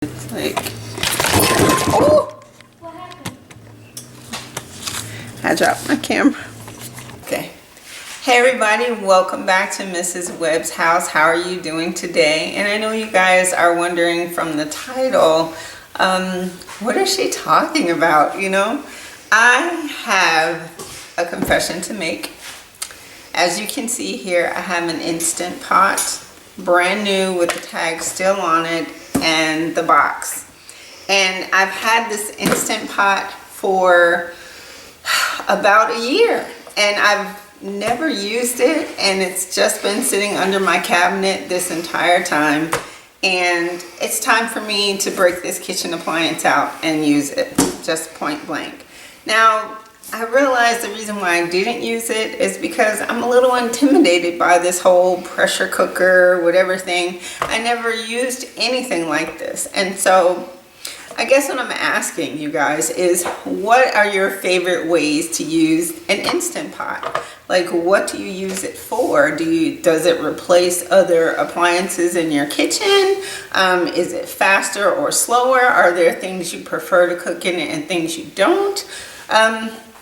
It's like, oh! What happened? I dropped my camera. Okay. Hey everybody, welcome back to Mrs. Webb's house. How are you doing today? And I know you guys are wondering from the title, what is she talking about? You know, I have a confession to make. As you can see here, I have an Instant Pot, brand new with the tag still on it and the box. And I've had this Instant Pot for about a year and I've never used it, and it's just been sitting under my cabinet this entire time. And it's time for me to break this kitchen appliance out and use it, just point blank. Now, I realized the reason why I didn't use it is because I'm a little intimidated by this whole pressure cooker, whatever thing. I never used anything like this. And so I guess what I'm asking you guys is, what are your favorite ways to use an Instant Pot? Like, what do you use it for? Does it replace other appliances in your kitchen? Is it faster or slower? Are there things you prefer to cook in it and things you don't?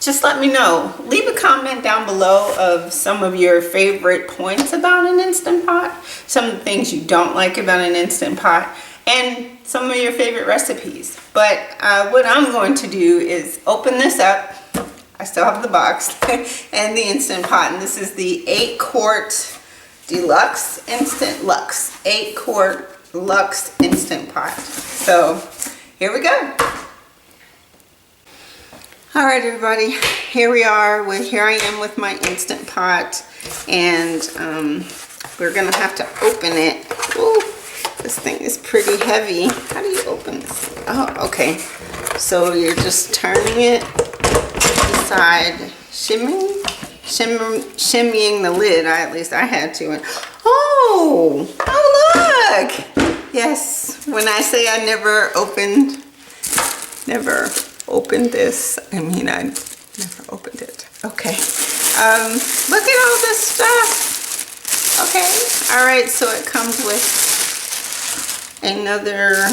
Just let me know. Leave a comment down below of some of your favorite points about an Instant Pot, some of the things you don't like about an Instant Pot, and some of your favorite recipes. But what I'm going to do is open this up. I still have the box and the Instant Pot, and this is the 8-quart Deluxe Instant Luxe, 8-quart Luxe Instant Pot. So here we go. All right, everybody, here we are. Here I am with my Instant Pot, and we're gonna have to open it. Ooh, this thing is pretty heavy. How do you open this? Oh, okay. So you're just turning it to the side, shimmying the lid. At least I had to. And oh, look! Yes, when I say I never opened this, I mean I never opened it. Okay. Look at all this stuff. Okay. All right. So it comes with another, I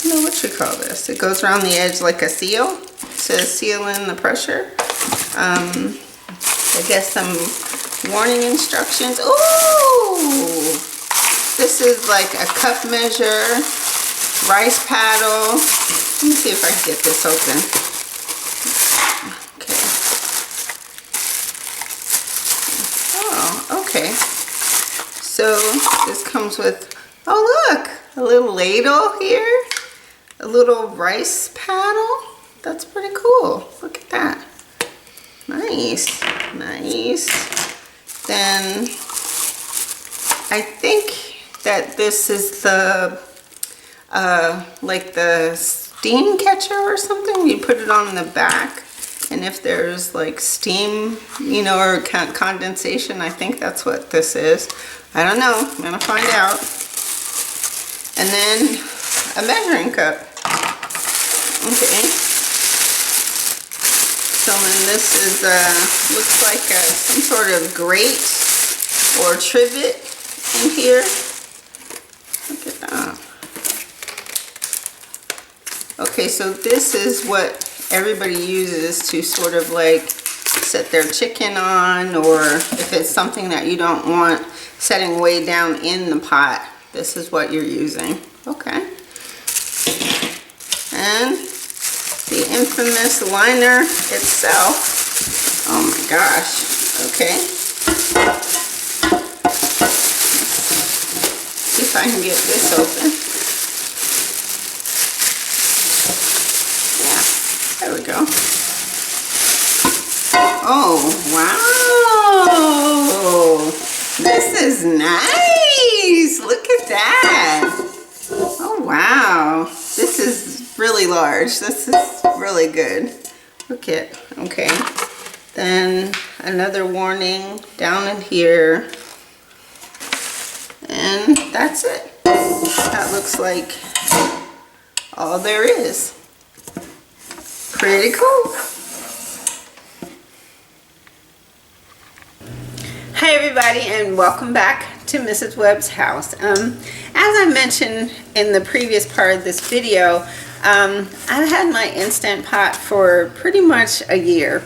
don't know what you call this. It goes around the edge like a seal to seal in the pressure. I guess some warning instructions. Ooh, this is like a cup measure, rice paddle. Let me see if I can get this open. Okay. Oh, okay. So this comes with, oh look, a little ladle here, a little rice paddle. That's pretty cool. Look at that. Nice, nice. Then I think that this is the like the steam catcher or something. You put it on the back, and if there's like steam, you know, or condensation, I think that's what this is. I don't know. I'm gonna find out. And then a measuring cup. Okay. So then this is looks like some sort of grate or trivet in here. Look at that. Okay, so this is what everybody uses to sort of like set their chicken on, or if it's something that you don't want setting way down in the pot, this is what you're using. Okay. And the infamous liner itself. Oh my gosh. Okay. See if I can get this open. There we go. Oh, wow. This is nice. Look at that. Oh, wow. This is really large. This is really good. Look at, okay. Then another warning down in here. And that's it. That looks like all there is. Pretty cool. Hi everybody, and welcome back to Mrs. Webb's house. As I mentioned in the previous part of this video, I've had my Instant Pot for pretty much a year,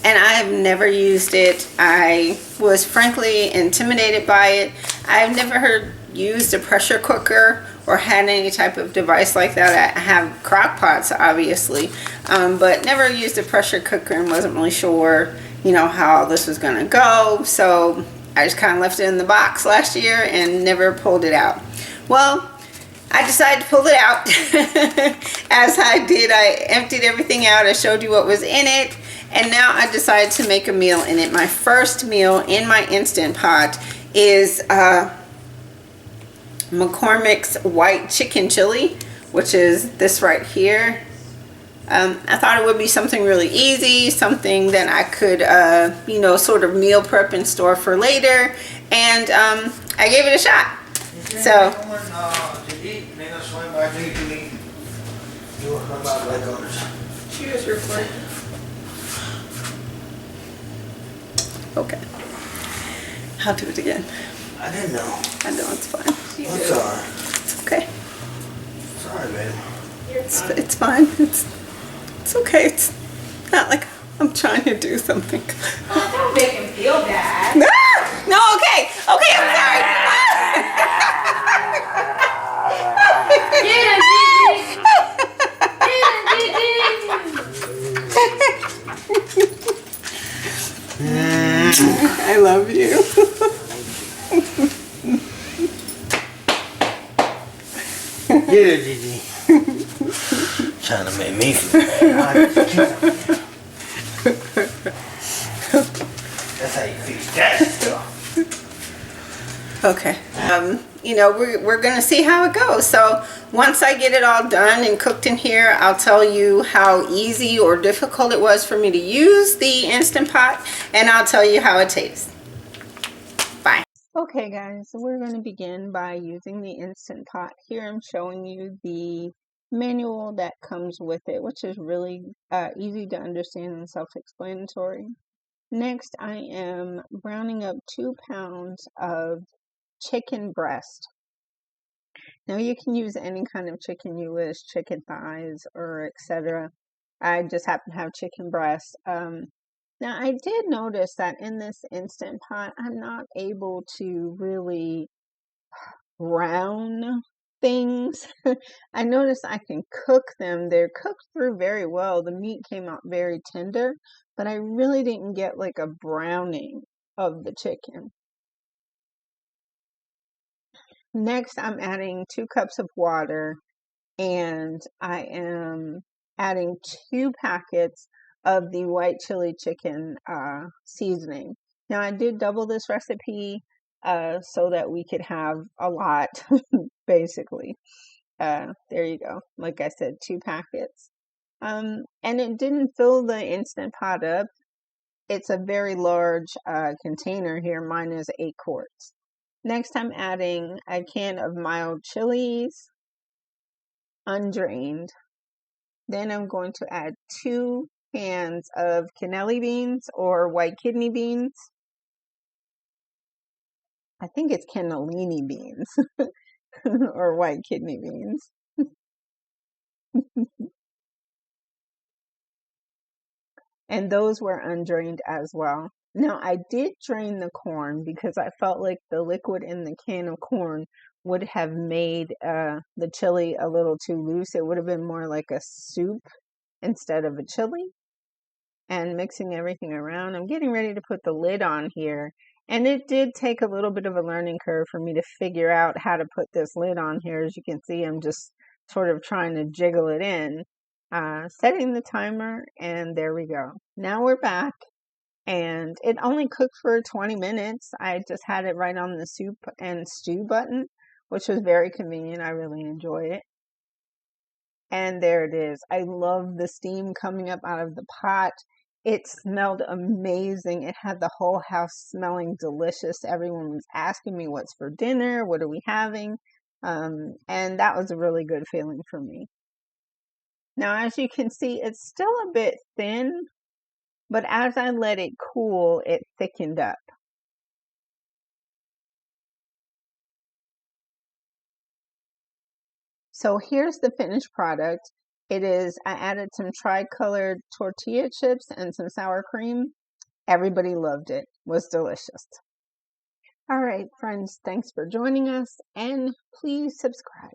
and I've never used it. I was frankly intimidated by it. I've never used a pressure cooker or had any type of device like that. I have crock pots, obviously, but never used a pressure cooker and wasn't really sure, you know, how this was gonna go. So I just kind of left it in the box last year and never pulled it out. Well, I decided to pull it out. As I did, I emptied everything out. I showed you what was in it. And now I decided to make a meal in it. My first meal in my Instant Pot is McCormick's white chicken chili, which is this right here. I thought it would be something really easy, something that I could, you know, sort of meal prep and store for later. And I gave it a shot. So. Cheers, recording. Okay. I'll do it again. I didn't know. I know, it's fine. It's alright. It's okay. Sorry, baby. It's fine. It's okay. It's not like I'm trying to do something. Oh, don't make him feel bad. No, okay. Okay, I'm sorry. Get him, Gigi. Get him, Gigi. I love you. Get it, Gigi. Trying to make me feel bad. That's how you fix that stuff. Okay. You know, we're gonna see how it goes. So once I get it all done and cooked in here, I'll tell you how easy or difficult it was for me to use the Instant Pot, and I'll tell you how it tastes. Bye. Okay guys, so we're going to begin by using the Instant Pot. Here I'm showing you the manual that comes with it, which is really easy to understand and self-explanatory. Next, I am browning up 2 pounds of chicken breast. Now you can use any kind of chicken you wish, chicken thighs or etc. I just happen to have chicken breast. Now I did notice that in this Instant Pot, I'm not able to really brown things. I noticed I can cook them. They're cooked through very well. The meat came out very tender, but I really didn't get like a browning of the chicken. Next, I'm adding 2 cups of water, and I am adding 2 packets of the white chili chicken seasoning. Now, I did double this recipe so that we could have a lot, basically. There you go. Like I said, 2 packets. And it didn't fill the Instant Pot up. It's a very large container here. Mine is 8 quarts. Next, I'm adding a can of mild chilies, undrained. Then I'm going to add 2 cans of cannelli beans or white kidney beans. I think it's cannellini beans or white kidney beans. And those were undrained as well. Now, I did drain the corn because I felt like the liquid in the can of corn would have made the chili a little too loose. It would have been more like a soup instead of a chili. And mixing everything around, I'm getting ready to put the lid on here. And it did take a little bit of a learning curve for me to figure out how to put this lid on here. As you can see, I'm just sort of trying to jiggle it in. Setting the timer, and there we go. Now we're back. And it only cooked for 20 minutes. I just had it right on the soup and stew button, which was very convenient. I really enjoy it. And there it is. I love the steam coming up out of the pot. It smelled amazing. It had the whole house smelling delicious. Everyone was asking me what's for dinner, what are we having? And that was a really good feeling for me. Now, as you can see, it's still a bit thin, but as I let it cool, it thickened up. So here's the finished product. It is, I added some tri-colored tortilla chips and some sour cream. Everybody loved it. It was delicious. All right, friends, thanks for joining us, and please subscribe.